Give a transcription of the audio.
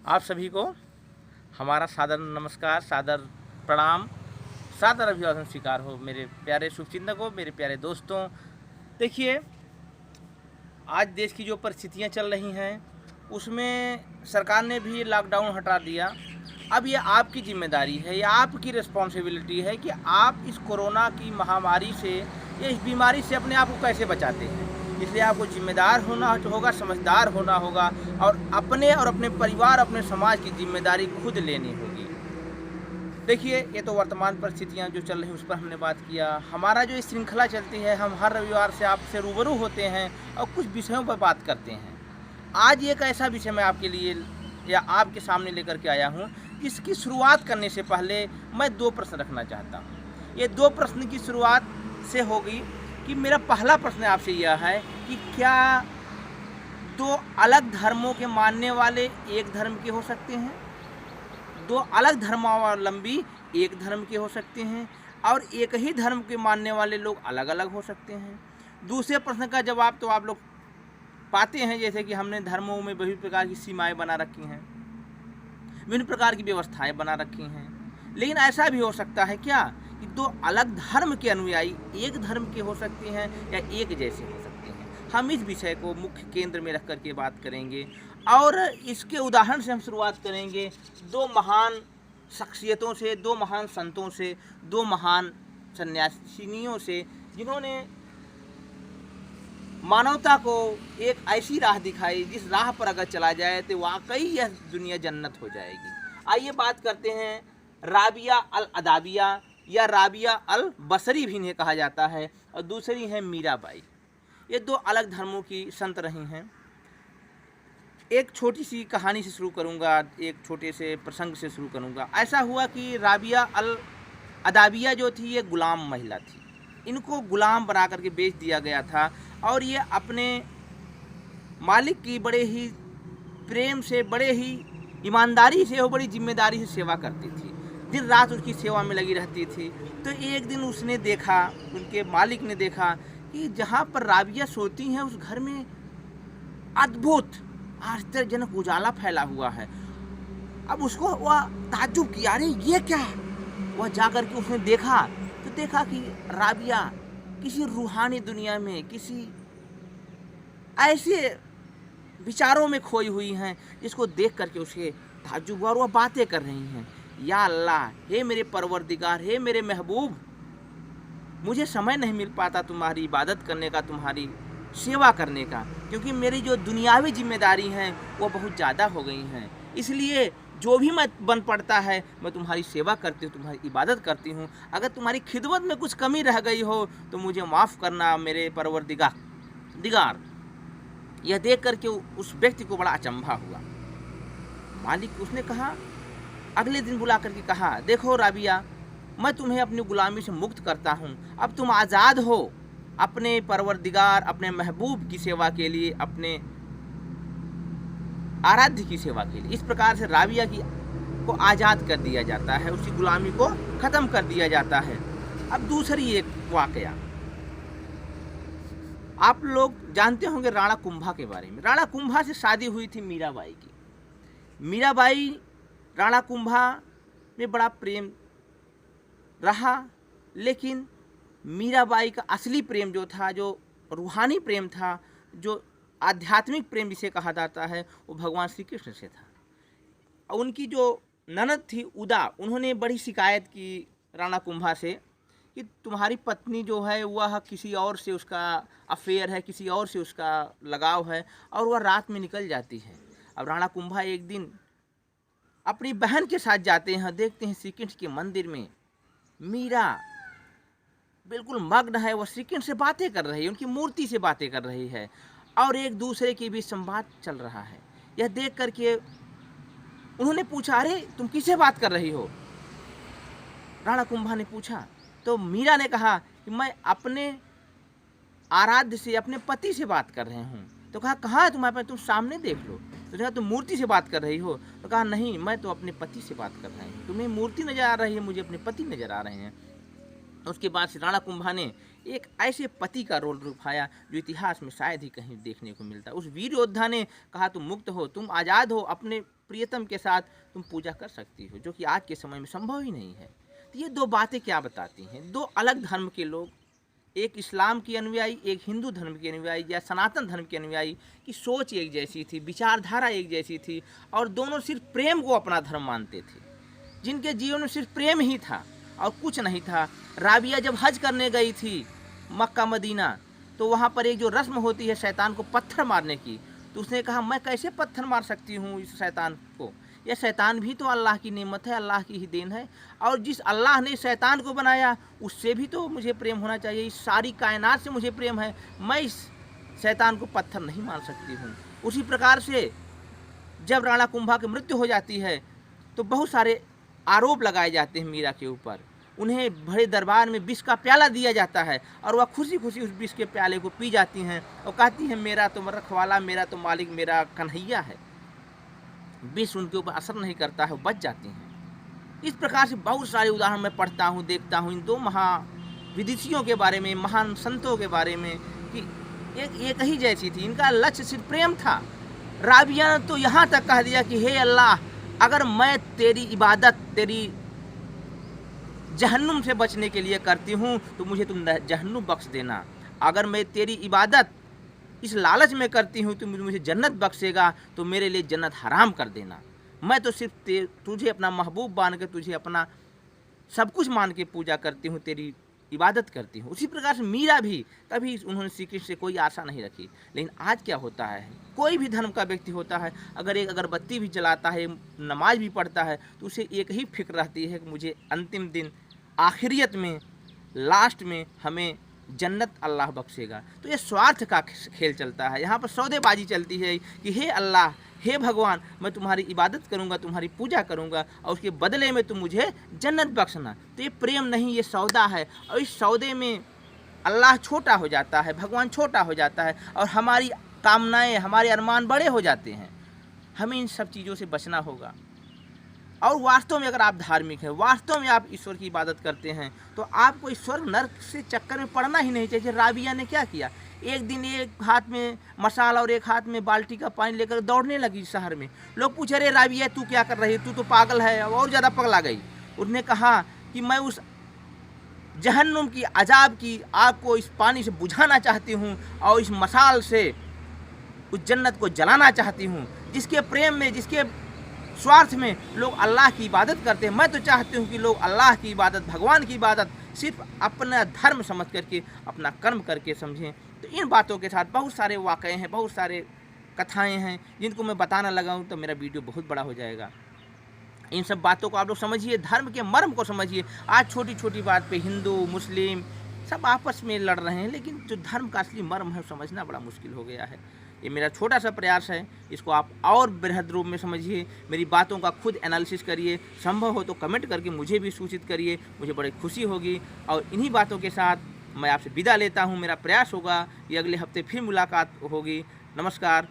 आप सभी को हमारा सादर नमस्कार, सादर प्रणाम, सादर अभिवादन स्वीकार हो। मेरे प्यारे शुभचिंतकों, मेरे प्यारे दोस्तों, देखिए आज देश की जो परिस्थितियां चल रही हैं उसमें सरकार ने भी लॉकडाउन हटा दिया। अब ये आपकी जिम्मेदारी है, ये आपकी रिस्पॉन्सिबिलिटी है कि आप इस कोरोना की महामारी से या इस बीमारी से अपने आप को कैसे बचाते हैं। इसलिए आपको जिम्मेदार होना होगा, समझदार होना होगा और अपने परिवार, अपने समाज की जिम्मेदारी खुद लेनी होगी। देखिए, ये तो वर्तमान परिस्थितियाँ जो चल रही हैं उस पर हमने बात किया। हमारा जो श्रृंखला चलती है, हम हर रविवार से आपसे रूबरू होते हैं और कुछ विषयों पर बात करते हैं। आज एक ऐसा विषय मैं आपके लिए या आपके सामने लेकर के आया हूँ जिसकी शुरुआत करने से पहले मैं 2 प्रश्न रखना चाहता हूँ। ये 2 प्रश्न की शुरुआत से होगी कि मेरा पहला प्रश्न आपसे यह है कि क्या 2 अलग धर्मों के मानने वाले एक धर्म के हो सकते हैं? 2 अलग धर्मावलंबी एक धर्म के हो सकते हैं और एक ही धर्म के मानने वाले लोग अलग अलग हो सकते हैं। दूसरे प्रश्न का जवाब तो आप लोग पाते हैं, जैसे कि हमने धर्मों में विभिन्न प्रकार की सीमाएं बना रखी हैं, विभिन्न प्रकार की व्यवस्थाएं बना रखी हैं। लेकिन ऐसा भी हो सकता है क्या कि 2 अलग धर्म के अनुयायी एक धर्म के हो सकते हैं या एक जैसे हो सकते हैं। हम इस विषय को मुख्य केंद्र में रख करके बात करेंगे और इसके उदाहरण से हम शुरुआत करेंगे 2 महान शख्सियतों से, 2 महान संतों से, 2 महान सन्यासिनियों से, जिन्होंने मानवता को एक ऐसी राह दिखाई जिस राह पर अगर चला जाए तो वाकई यह दुनिया जन्नत हो जाएगी। आइए बात करते हैं राबिया अल अदाविया या राबिया अल बसरी भी इन्हें कहा जाता है और दूसरी हैं मीराबाई। ये 2 अलग धर्मों की संत रही हैं। एक छोटी सी कहानी से शुरू करूंगा, एक छोटे से प्रसंग से शुरू करूंगा। ऐसा हुआ कि राबिया अल अदाविया जो थी ये गुलाम महिला थी। इनको गुलाम बना करके बेच दिया गया था और ये अपने मालिक की बड़े ही प्रेम से, बड़े ही ईमानदारी से और बड़ी जिम्मेदारी से सेवा करती थी। दिन रात उसकी सेवा में लगी रहती थी। तो एक दिन उसने देखा, उनके मालिक ने देखा कि जहाँ पर राबिया सोती हैं उस घर में अद्भुत आश्चर्यजनक उजाला फैला हुआ है। अब उसको वह ताज्जुब किया, अरे ये क्या है। वह जाकर के उसने देखा तो देखा कि राबिया किसी रूहानी दुनिया में, किसी ऐसे विचारों में खोई हुई हैं जिसको देख करके उसके ताज्जुब हुआ और वह बातें कर रही हैं, या अल्लाह, हे मेरे परवरदिगार, हे मेरे महबूब, मुझे समय नहीं मिल पाता तुम्हारी इबादत करने का, तुम्हारी सेवा करने का, क्योंकि मेरी जो दुनियावी जिम्मेदारी हैं वो बहुत ज़्यादा हो गई हैं। इसलिए जो भी मैं बन पड़ता है मैं तुम्हारी सेवा करती हूँ, तुम्हारी इबादत करती हूँ। अगर तुम्हारी खिदमत में कुछ कमी रह गई हो तो मुझे माफ़ करना मेरे परवरदिगार। यह देख करके उस व्यक्ति को बड़ा अचंभा हुआ। मालिक उसने कहा, अगले दिन बुला करके कहा, देखो राबिया, मैं तुम्हें अपनी गुलामी से मुक्त करता हूँ, अब तुम आज़ाद हो अपने परवरदिगार, अपने महबूब की सेवा के लिए, अपने आराध्य की सेवा के लिए। इस प्रकार से राबिया को आज़ाद कर दिया जाता है, उसकी गुलामी को ख़त्म कर दिया जाता है। अब दूसरी एक वाकया आप लोग जानते होंगे राणा कुंभा के बारे में। राणा कुंभा से शादी हुई थी मीराबाई की। मीराबाई राणा कुंभा में बड़ा प्रेम रहा, लेकिन मीराबाई का असली प्रेम जो था, जो रूहानी प्रेम था, जो आध्यात्मिक प्रेम जिसे कहा जाता है, वो भगवान श्री कृष्ण से था। उनकी जो ननद थी उदा, उन्होंने बड़ी शिकायत की राणा कुंभा से कि तुम्हारी पत्नी जो है वह किसी और से उसका अफेयर है, किसी और से उसका लगाव है और वह रात में निकल जाती है। अब राणा कुंभा एक दिन अपनी बहन के साथ जाते हैं, देखते हैं श्री कृष्ण के मंदिर में मीरा बिल्कुल मग्न है, वह श्री कृष्ण से बातें कर रही है, उनकी मूर्ति से बातें कर रही है और एक दूसरे के बीच संवाद चल रहा है। यह देख करके उन्होंने पूछा, अरे तुम किससे बात कर रही हो? राणा कुंभा ने पूछा। तो मीरा ने कहा कि मैं अपने आराध्य से, अपने पति से बात कर रहे हूँ। तो कहा, कहाँ है तुम्हारे पति? तुम सामने देख लो। तो कहा, तुम मूर्ति से बात कर रही हो? तो कहा, नहीं, मैं तो अपने पति से बात कर रही हूँ। तुम्हें मूर्ति नजर आ रही है, मुझे अपने पति नजर आ रहे हैं। उसके बाद से राणा कुंभा ने एक ऐसे पति का रोल निभाया जो इतिहास में शायद ही कहीं देखने को मिलता। उस वीर योद्धा ने कहा तुम मुक्त हो, तुम आज़ाद हो, अपने प्रियतम के साथ तुम पूजा कर सकती हो, जो कि आज के समय में संभव ही नहीं है। तो ये दो बातें क्या बताती हैं? दो अलग धर्म के लोग, एक इस्लाम की अनुयायी, एक हिंदू धर्म के अनुयायी या सनातन धर्म के अनुयायी की सोच एक जैसी थी, विचारधारा एक जैसी थी, और दोनों सिर्फ प्रेम को अपना धर्म मानते थे, जिनके जीवन में सिर्फ प्रेम ही था और कुछ नहीं था। राबिया जब हज करने गई थी मक्का मदीना, तो वहाँ पर एक जो रस्म होती है शैतान को पत्थर मारने की, तो उसने कहा मैं कैसे पत्थर मार सकती हूँ इस शैतान को, यह शैतान भी तो अल्लाह की नेमत है, अल्लाह की ही देन है, और जिस अल्लाह ने शैतान को बनाया उससे भी तो मुझे प्रेम होना चाहिए, इस सारी कायनात से मुझे प्रेम है, मैं इस शैतान को पत्थर नहीं मार सकती हूँ। उसी प्रकार से जब राणा कुंभा की मृत्यु हो जाती है तो बहुत सारे आरोप लगाए जाते हैं मीरा के ऊपर। उन्हें बड़े दरबार में विष का प्याला दिया जाता है और वह खुशी खुशी उस विष के प्याले को पी जाती हैं और कहती हैं मेरा तो रखवाला, मेरा तो मालिक, मेरा कन्हैया है। विष उनके ऊपर असर नहीं करता है, बच जाती हैं। इस प्रकार से बहुत सारे उदाहरण मैं पढ़ता हूँ, देखता हूँ इन दो महाविदुषियों के बारे में, महान संतों के बारे में, कि एक ही जैसी थी, इनका लक्ष्य सिर्फ प्रेम था। राबिया ने तो यहाँ तक कह दिया कि हे अल्लाह, अगर मैं तेरी इबादत तेरी जहन्नुम से बचने के लिए करती हूँ तो मुझे तुम जहन्नुम बख्श देना, अगर मैं तेरी इबादत इस लालच में करती हूँ तो मुझे जन्नत बख्शेगा तो मेरे लिए जन्नत हराम कर देना। मैं तो सिर्फ तुझे अपना महबूब मान के, तुझे अपना सब कुछ मान के पूजा करती हूँ, तेरी इबादत करती हूँ। उसी प्रकार से मीरा भी कभी उन्होंने श्री कृष्ण से कोई आशा नहीं रखी। लेकिन आज क्या होता है, कोई भी धर्म का व्यक्ति होता है, अगर एक अगरबत्ती भी जलाता है, नमाज भी पढ़ता है, तो उसे एक ही फिक्र रहती है कि मुझे अंतिम दिन आखिरियत में, लास्ट में हमें जन्नत अल्लाह बख्शेगा। तो ये स्वार्थ का खेल चलता है, यहाँ पर सौदेबाजी चलती है कि हे अल्लाह, हे भगवान, मैं तुम्हारी इबादत करूँगा, तुम्हारी पूजा करूँगा और उसके बदले में तुम मुझे जन्नत बख्शना। तो ये प्रेम नहीं, ये सौदा है, और इस सौदे में अल्लाह छोटा हो जाता है, भगवान छोटा हो जाता है और हमारी कामनाएं, हमारे अरमान बड़े हो जाते हैं। हमें इन सब चीज़ों से बचना होगा। और वास्तव में अगर आप धार्मिक हैं, वास्तव में आप ईश्वर की इबादत करते हैं, तो आपको ईश्वर नर्क से चक्कर में पड़ना ही नहीं चाहिए। राबिया ने क्या किया, एक दिन एक हाथ में मसाल और एक हाथ में बाल्टी का पानी लेकर दौड़ने लगी शहर में। लोग पूछे अरे राबिया तू क्या कर रही है, तू तो पागल है, और ज़्यादा पगला गई। उसने कहा कि मैं उस जहन्नुम की अजाब की आग को इस पानी से बुझाना चाहती हूँ और इस मसाल से उस जन्नत को जलाना चाहती हूँ। जिसके प्रेम में, जिसके स्वार्थ में लोग अल्लाह की इबादत करते हैं, मैं तो चाहती हूँ कि लोग अल्लाह की इबादत, भगवान की इबादत सिर्फ अपना धर्म समझ करके, अपना कर्म करके समझें। तो इन बातों के साथ बहुत सारे वाक़े हैं, बहुत सारे कथाएं हैं जिनको मैं बताना लगाऊँ तो मेरा वीडियो बहुत बड़ा हो जाएगा। इन सब बातों को आप लोग समझिए, धर्म के मर्म को समझिए। आज छोटी छोटी बात पे हिंदू मुस्लिम सब आपस में लड़ रहे हैं, लेकिन जो धर्म का असली मर्म है समझना बड़ा मुश्किल हो गया है। ये मेरा छोटा सा प्रयास है, इसको आप और बृहद रूप में समझिए, मेरी बातों का खुद एनालिसिस करिए, संभव हो तो कमेंट करके मुझे भी सूचित करिए, मुझे बड़ी खुशी होगी। और इन्हीं बातों के साथ मैं आपसे विदा लेता हूँ। मेरा प्रयास होगा कि अगले हफ्ते फिर मुलाकात होगी। नमस्कार।